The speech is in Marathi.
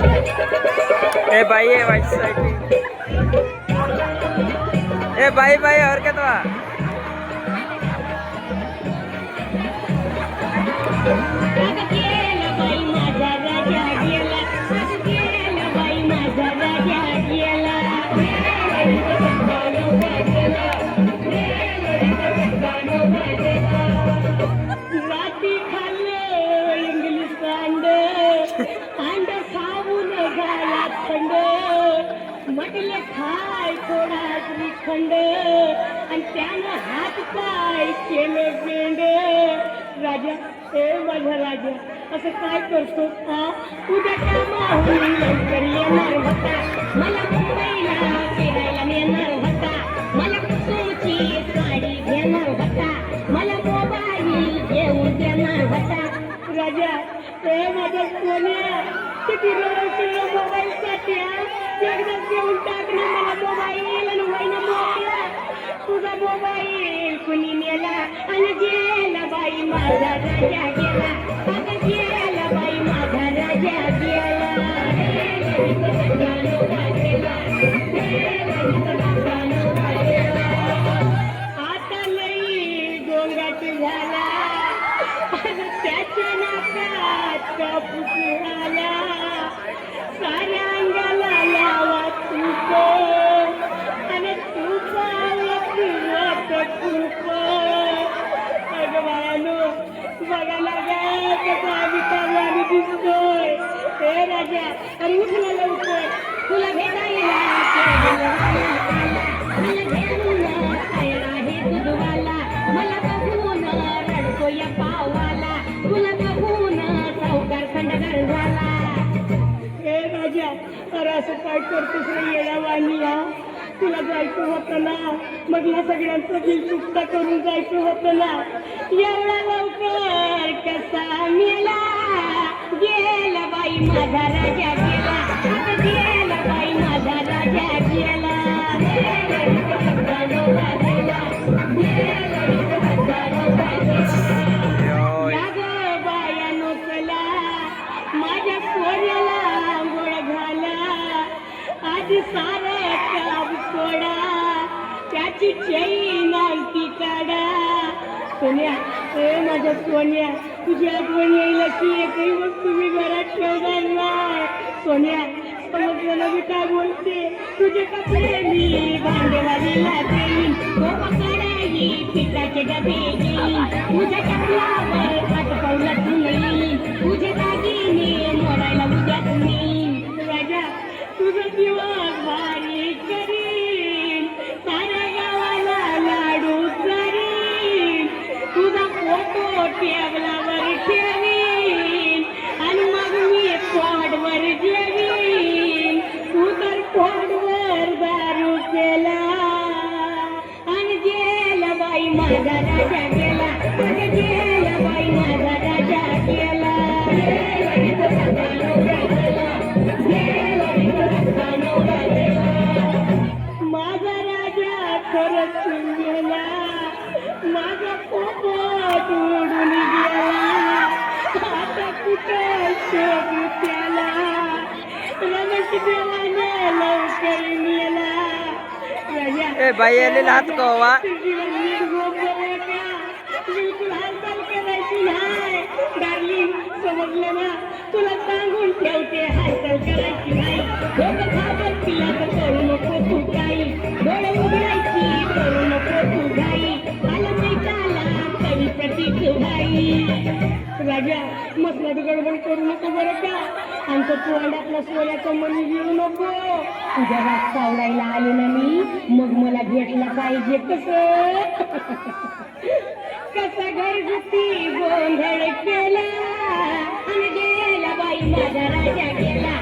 ए भाई ए भाई साइड ए भाई भाई और क्या तो म्हटले खाय थोडा श्रीखंड आणि त्यानं हात पाय केलं पेंड. राजा ए माझा राजा असं काय करतो का? उद्या कामाहून लवकर येणार होता, मला मुंबईला फिरायला नेणार होता, मला कुसुमची साडी घेणार होता, मला मोबाईल घेऊन देणार होता. राजा ए माझ्या सोन्या किती रडवशील मोबाईल साठी, एकदा घेऊन टाकणं मला मोबाईल आणि वहिनं मोकळा. तुझा मोबाईल कुणी नेला आणि गेला बाई माझा राजा गेला, अगं गेला बाई माझा राजा गेला. आता लई गोंगाट झाला, त्याच्या नाकात कापूस आला, साऱ्या अंगाला लावा तूप आणि तुपाला फिरत खूप. अगं बायानो बघा लागा कसा आम्ही चालवानी दिसतोय. हे राजा अरे उठला लवकर, तुला भेटायला आहे तुझवाला, मला बघून रडतो या पावाला, तुला बघून सावकार खंडगर झाला. हे राजा अरे असं काय करतोस रे येडावानी? तुला जायचं होतं ना, मग या सगळ्यांचं दिल चुकता करून जायचं होतं ना. एवढा लवकर कसा मेला? गेला बाई माझा राजा गेला, आता गेला बाई माझा राजा गेला. बाया नोकला माझ्या सोन्याला आंघोळ घाला, आधी सारा काम सोडा, त्याची चैन अंगठी काढा. सोन्या ए माझ्या सोन्या तुझी आठवण येईल की एकही वस्तू मी घरात ठेवणार नाही. सोन्या समजलं ना मी काय बोलते? तुझे कपडे मी भांडेवालीला देईन, कडाई पिठाचे डबे घेईन, तुझ्या चपलावर पाठवलं तुम्ही, तुझे दागिने मोडायला उद्याच नेईन. राजा तुझं दिवस भारी करीन, साऱ्या गावाला लाडू करीन, तुझा फोटो टेबलावर ठेवीन आणि मग मी पोटवर जेवीन. तू तर पोटवर दारू केला आणि गेला बाई माझा राजा गेला, गेला बाई माझा राजा गेला. माझा राजा खरंच गेला, माझा पोपट उडून गेला, आता कुठं शोधू त्याला? रमेश देवाने लवकर नेला. ए भाई आलेला हात कवा बिलकुल हालचाल करायची नाही डार्लिंग, समजलं ना? तुला सांगून ठेवते हालचाल करायची नाही. डोकं खाबत तिला तर करू नको तू काही, डोळे उघडायची करू नको तू घाई, आला मैकाला कवी प्रतीक भाई. राजा मसनात गडबड करू नको बरं का, आमचं तोंडातला सोन्याचं मन घेऊ नको. तुझ्या रात सावडायला आले ना मी, मग मला भेटला पाहिजे कसं? कसा घरगुती गोंधळ केला आणि गेला बाई माझा राजा गेला.